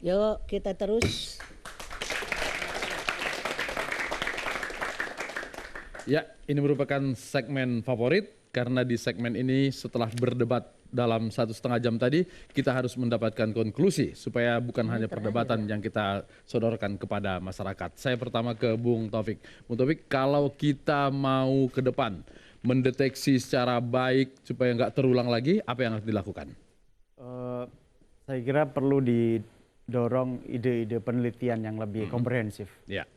Yuk kita terus. Ya, ini merupakan segmen favorit karena di segmen ini setelah berdebat dalam 1,5 jam tadi, kita harus mendapatkan konklusi supaya bukan hanya perdebatan yang kita sodorkan kepada masyarakat. Saya pertama ke Bung Taufik. Bung Taufik, kalau kita mau ke depan mendeteksi secara baik supaya nggak terulang lagi, apa yang harus dilakukan? Saya kira perlu didorong ide-ide penelitian yang lebih komprehensif,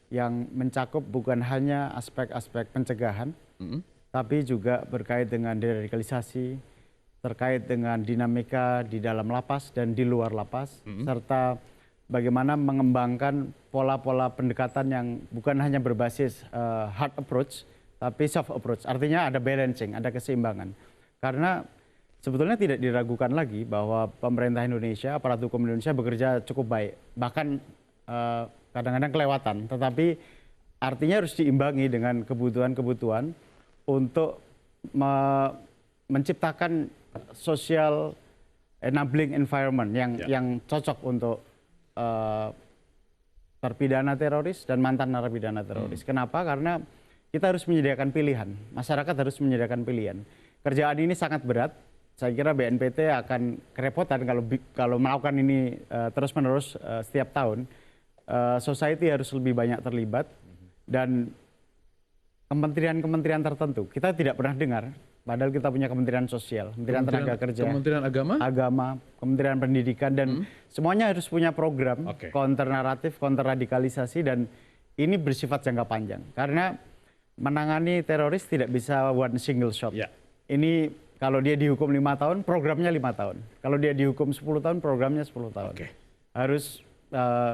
yang mencakup bukan hanya aspek-aspek pencegahan, tapi juga berkait dengan deradikalisasi, terkait dengan dinamika di dalam lapas dan di luar lapas, serta bagaimana mengembangkan pola-pola pendekatan yang bukan hanya berbasis hard approach, tapi soft approach. Artinya ada balancing, ada keseimbangan. Karena sebetulnya tidak diragukan lagi bahwa pemerintah Indonesia, aparat hukum Indonesia bekerja cukup baik. Bahkan kadang-kadang kelewatan. Tetapi artinya harus diimbangi dengan kebutuhan-kebutuhan untuk menciptakan social enabling environment yang cocok untuk terpidana teroris dan mantan narapidana teroris. Kenapa? Karena kita harus menyediakan pilihan. Masyarakat harus menyediakan pilihan. Kerjaan ini sangat berat. Saya kira BNPT akan kerepotan kalau melakukan ini terus-menerus setiap tahun. Society harus lebih banyak terlibat dan kementerian-kementerian tertentu. Kita tidak pernah dengar, padahal kita punya Kementerian Sosial, Kementerian Tenaga Kerja, Kementerian Agama, Kementerian Pendidikan, dan semuanya harus punya program counter naratif, counter radikalisasi, dan ini bersifat jangka panjang. Karena menangani teroris tidak bisa one single shot. Ini kalau dia dihukum 5 tahun, programnya 5 tahun. Kalau dia dihukum 10 tahun, programnya 10 tahun. Harus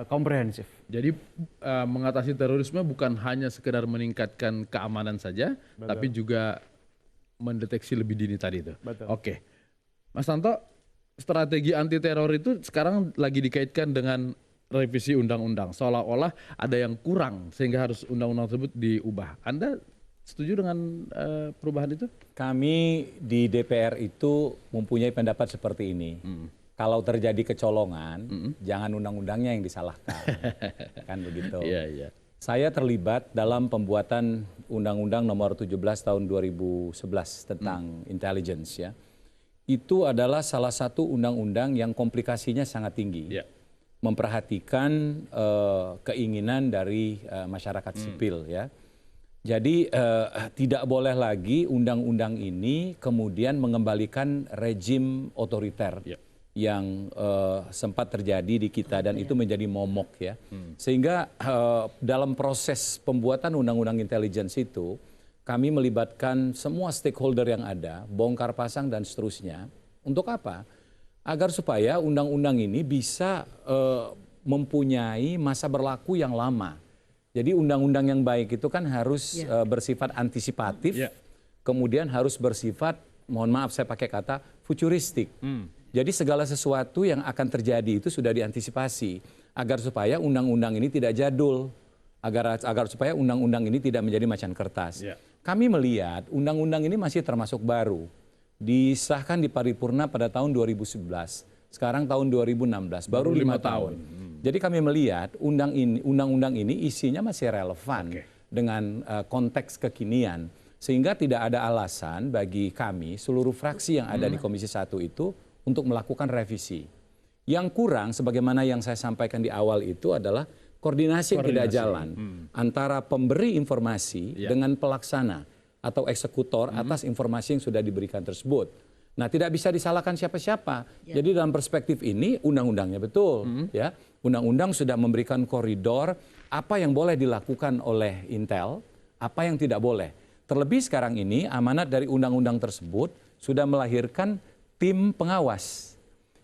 komprehensif. Jadi mengatasi terorisme bukan hanya sekedar meningkatkan keamanan saja, tapi juga mendeteksi lebih dini tadi itu. Oke. Mas Tanto, strategi anti teror itu sekarang lagi dikaitkan dengan revisi undang-undang. Seolah-olah ada yang kurang sehingga harus undang-undang tersebut diubah. Anda setuju dengan perubahan itu? Kami di DPR itu mempunyai pendapat seperti ini. Kalau terjadi kecolongan, jangan undang-undangnya yang disalahkan. Kan begitu. Saya terlibat dalam pembuatan Undang-Undang Nomor 17 Tahun 2011 tentang intelligence ya. Itu adalah salah satu undang-undang yang komplikasinya sangat tinggi. Memperhatikan keinginan dari masyarakat sipil ya. Jadi tidak boleh lagi undang-undang ini kemudian mengembalikan rejim otoriter yang sempat terjadi di kita dan itu menjadi momok ya. Sehingga dalam proses pembuatan undang-undang intelligence itu kami melibatkan semua stakeholder yang ada, bongkar pasang dan seterusnya. Untuk apa? Agar supaya undang-undang ini bisa mempunyai masa berlaku yang lama. Jadi undang-undang yang baik itu kan harus bersifat antisipatif, kemudian harus bersifat, mohon maaf saya pakai kata, futuristik. Jadi segala sesuatu yang akan terjadi itu sudah diantisipasi, agar supaya undang-undang ini tidak jadul, agar supaya undang-undang ini tidak menjadi macan kertas. Kami melihat undang-undang ini masih termasuk baru, disahkan di paripurna pada tahun 2011, sekarang tahun 2016, baru 5 tahun. Jadi kami melihat undang-undang ini isinya masih relevan dengan konteks kekinian. Sehingga tidak ada alasan bagi kami, seluruh fraksi yang ada di Komisi 1 itu, untuk melakukan revisi. Yang kurang, sebagaimana yang saya sampaikan di awal itu adalah koordinasi yang tidak jalan antara pemberi informasi dengan pelaksana atau eksekutor atas informasi yang sudah diberikan tersebut. Nah, tidak bisa disalahkan siapa-siapa. Jadi dalam perspektif ini undang-undangnya betul, ya. Undang-undang sudah memberikan koridor apa yang boleh dilakukan oleh Intel, apa yang tidak boleh. Terlebih sekarang ini amanat dari undang-undang tersebut sudah melahirkan tim pengawas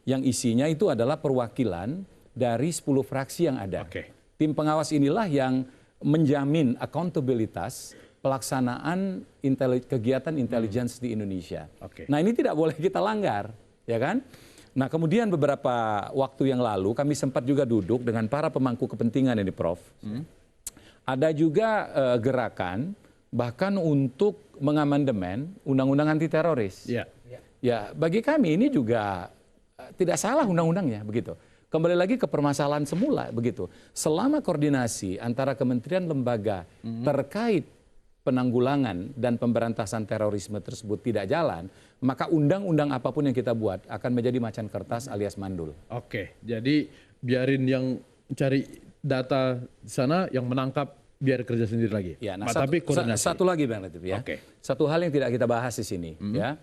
yang isinya itu adalah perwakilan dari 10 fraksi yang ada. Tim pengawas inilah yang menjamin akuntabilitas pelaksanaan kegiatan intelligence di Indonesia. Nah, ini tidak boleh kita langgar, ya kan? Nah, kemudian beberapa waktu yang lalu kami sempat juga duduk dengan para pemangku kepentingan ini, Prof. Ada juga gerakan bahkan untuk mengamandemen undang-undang anti teroris. Ya, bagi kami ini juga tidak salah undang-undangnya begitu. kembali lagi ke permasalahan semula begitu. Selama koordinasi antara kementerian lembaga terkait penanggulangan dan pemberantasan terorisme tersebut tidak jalan, maka undang-undang apapun yang kita buat akan menjadi macan kertas alias mandul. Oke, jadi biarin yang cari data di sana, yang menangkap biar kerja sendiri lagi. Ya, nah, tapi koordinasi. Satu lagi Bang Latif ya. Satu hal yang tidak kita bahas di sini ya.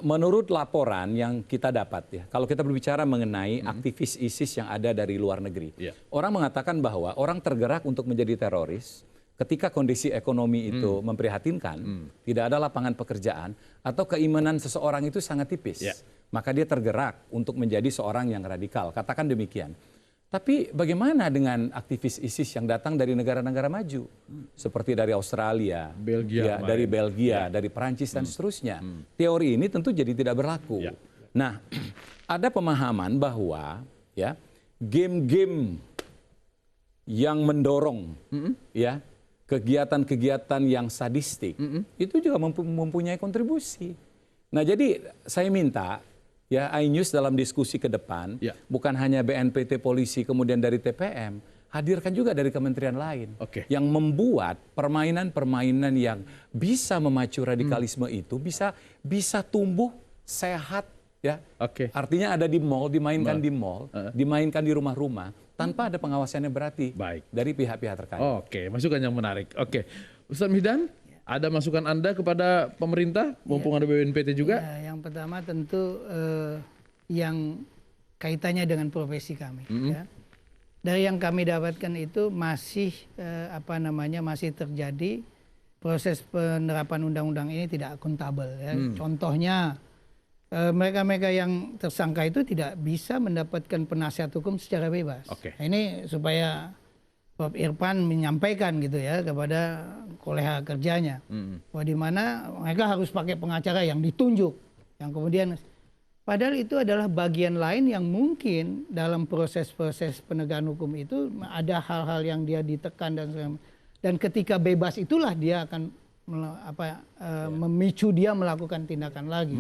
Menurut laporan yang kita dapat ya, kalau kita berbicara mengenai aktivis ISIS yang ada dari luar negeri, orang mengatakan bahwa orang tergerak untuk menjadi teroris ketika kondisi ekonomi itu memprihatinkan, tidak ada lapangan pekerjaan, atau keimanan seseorang itu sangat tipis, maka dia tergerak untuk menjadi seorang yang radikal, katakan demikian. Tapi bagaimana dengan aktivis ISIS yang datang dari negara-negara maju, seperti dari Australia, Belgia, dari Belgia, dari Perancis dan seterusnya? Teori ini tentu jadi tidak berlaku. Nah, ada pemahaman bahwa ya game-game yang mendorong ya kegiatan-kegiatan yang sadistik itu juga mempunyai kontribusi. Nah, jadi saya minta ya iNews dalam diskusi ke depan bukan hanya BNPT polisi kemudian dari TPM, hadirkan juga dari kementerian lain yang membuat permainan-permainan yang bisa memacu radikalisme itu bisa tumbuh sehat ya. Artinya ada di mall, dimainkan di mall, dimainkan di rumah-rumah tanpa ada pengawasan yang berarti dari pihak-pihak terkait. Masukan yang menarik. Ustaz Mihdan, ada masukan Anda kepada pemerintah, mumpung ada BNPT juga? Ya, yang pertama tentu yang kaitannya dengan profesi kami. Ya. Dari yang kami dapatkan itu masih masih terjadi proses penerapan undang-undang ini tidak akuntabel. Ya. Contohnya mereka-mereka yang tersangka itu tidak bisa mendapatkan penasihat hukum secara bebas. Nah, ini supaya Prof. Irfan menyampaikan gitu ya kepada kolega kerjanya, bahwa di mana mereka harus pakai pengacara yang ditunjuk, yang kemudian padahal itu adalah bagian lain yang mungkin dalam proses-proses penegakan hukum itu ada hal-hal yang dia ditekan dan ketika bebas itulah dia akan memicu dia melakukan tindakan lagi.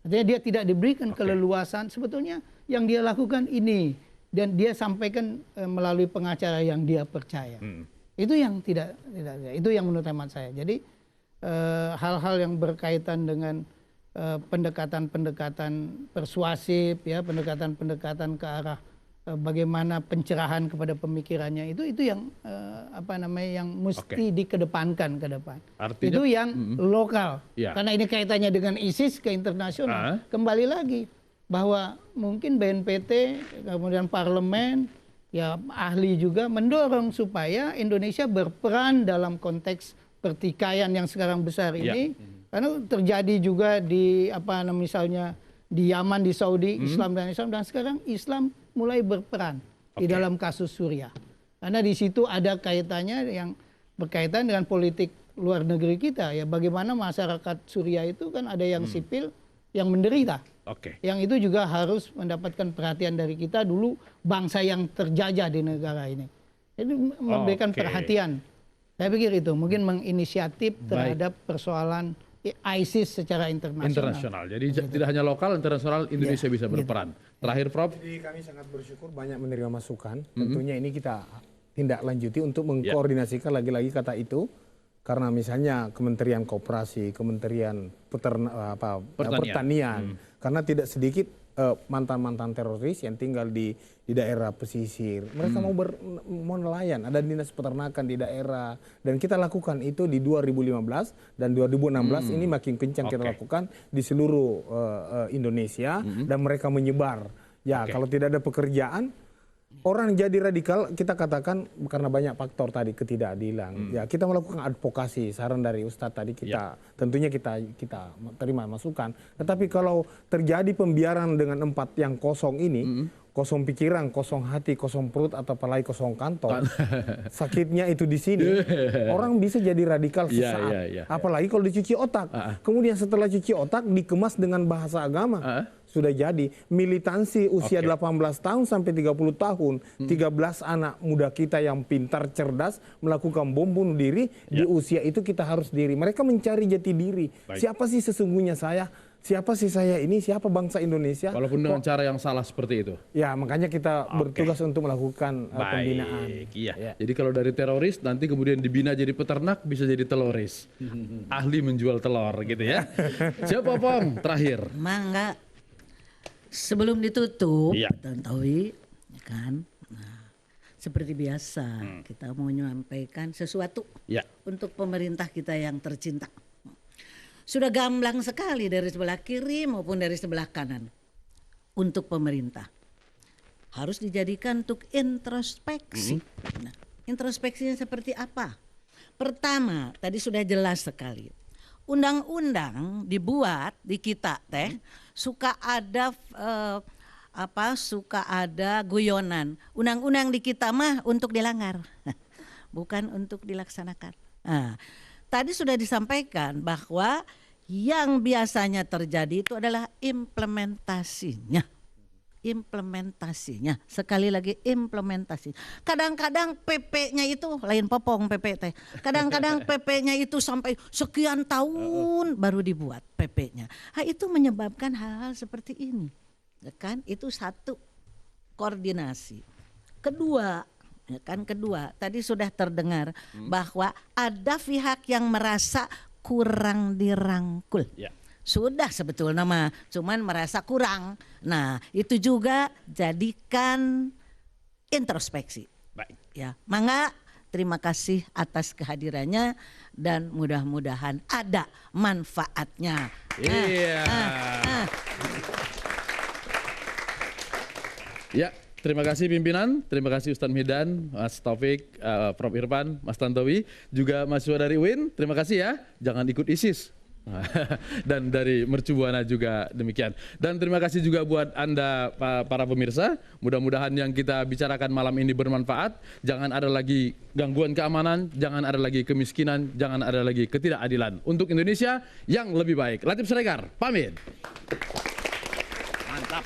Artinya dia tidak diberikan keleluasan sebetulnya yang dia lakukan ini dan dia sampaikan melalui pengacara yang dia percaya. Itu yang tidak itu yang menurut hemat saya. Jadi hal-hal yang berkaitan dengan pendekatan-pendekatan persuasif ya, pendekatan-pendekatan ke arah bagaimana pencerahan kepada pemikirannya itu yang yang mesti dikedepankan ke depan. Artinya, itu yang lokal. Karena ini kaitannya dengan ISIS ke internasional. Kembali lagi bahwa mungkin BNPT kemudian parlemen ya ahli juga mendorong supaya Indonesia berperan dalam konteks pertikaian yang sekarang besar ini. Karena terjadi juga di misalnya di Yaman, di Saudi, Islam dan sekarang Islam mulai berperan di dalam kasus Suriah. Karena di situ ada kaitannya yang berkaitan dengan politik luar negeri kita ya. Bagaimana masyarakat Suriah itu kan ada yang sipil yang menderita. Yang itu juga harus mendapatkan perhatian dari kita dulu, bangsa yang terjajah di negara ini. Jadi memberikan perhatian. Saya pikir itu mungkin menginisiatif terhadap persoalan ISIS secara internasional. Jadi tidak hanya lokal, internasional Indonesia bisa berperan. Terakhir Prof. Jadi kami sangat bersyukur banyak menerima masukan. Tentunya ini kita tindak lanjuti untuk mengkoordinasikan lagi-lagi kata itu. Karena misalnya Kementerian Koperasi, Kementerian Pertanian. Karena tidak sedikit mantan-mantan teroris yang tinggal di daerah pesisir. Mereka mau nelayan, ada dinas peternakan di daerah. Dan kita lakukan itu di 2015 dan 2016 ini makin kencang kita lakukan di seluruh Indonesia. Dan mereka menyebar. Ya kalau tidak ada pekerjaan, orang jadi radikal kita katakan karena banyak faktor tadi ketidakadilan. Ya kita melakukan advokasi, saran dari Ustadz tadi tentunya kita terima masukan. Tetapi kalau terjadi pembiaran dengan 4 yang kosong ini, kosong pikiran, kosong hati, kosong perut atau apalagi kosong kantong, sakitnya itu di sini. Orang bisa jadi radikal sesaat. Apalagi kalau dicuci otak. Kemudian setelah cuci otak dikemas dengan bahasa agama. Sudah jadi militansi usia 18 tahun sampai 30 tahun, 13 anak muda kita yang pintar, cerdas melakukan bom bunuh diri di usia itu kita harus diri. Mereka mencari jati diri. Siapa sih sesungguhnya saya? siapa sih saya ini, siapa bangsa Indonesia. Walaupun dengan cara yang salah seperti itu. Ya, makanya kita bertugas untuk melakukan pembinaan. Iya. Jadi kalau dari teroris nanti kemudian dibina jadi peternak bisa jadi teloris. Ahli menjual telur gitu ya. Siapa Pom? Terakhir. Mangga sebelum ditutup, Tantowi, ya kan? Nah, seperti biasa kita mau menyampaikan sesuatu untuk pemerintah kita yang tercinta. Sudah gamblang sekali dari sebelah kiri maupun dari sebelah kanan untuk pemerintah. Harus dijadikan untuk introspeksi. Nah, introspeksinya seperti apa? Pertama, tadi sudah jelas sekali. Undang-undang dibuat di kita suka ada suka ada guyonan. Undang-undang di kita mah untuk dilanggar. Bukan untuk dilaksanakan. Nah, tadi sudah disampaikan bahwa yang biasanya terjadi itu adalah implementasinya. Implementasinya, sekali lagi implementasi. Kadang-kadang PP-nya itu lain popong PP teh. Kadang-kadang PP-nya itu sampai sekian tahun baru dibuat PP-nya. Nah, itu menyebabkan hal-hal seperti ini. Ya kan? Itu satu, koordinasi. Kedua, ya kan, tadi sudah terdengar bahwa ada pihak yang merasa kurang dirangkul. Sudah sebetulnya mah, cuman merasa kurang. Nah, itu juga jadikan introspeksi. Baik. Ya, mangga, terima kasih atas kehadirannya dan mudah-mudahan ada manfaatnya. Iya. Ya, terima kasih pimpinan, terima kasih Ustadz Mihdan, Mas Taufik, Prof. Irfan, Mas Tantowi, juga mahasiswa dari UIN, terima kasih ya, jangan ikut ISIS. Dan dari Mercu Buana juga demikian. Dan terima kasih juga buat Anda para pemirsa, mudah-mudahan yang kita bicarakan malam ini bermanfaat. Jangan ada lagi gangguan keamanan, jangan ada lagi kemiskinan, jangan ada lagi ketidakadilan. Untuk Indonesia yang lebih baik. Latif Siregar, pamit. Mantap.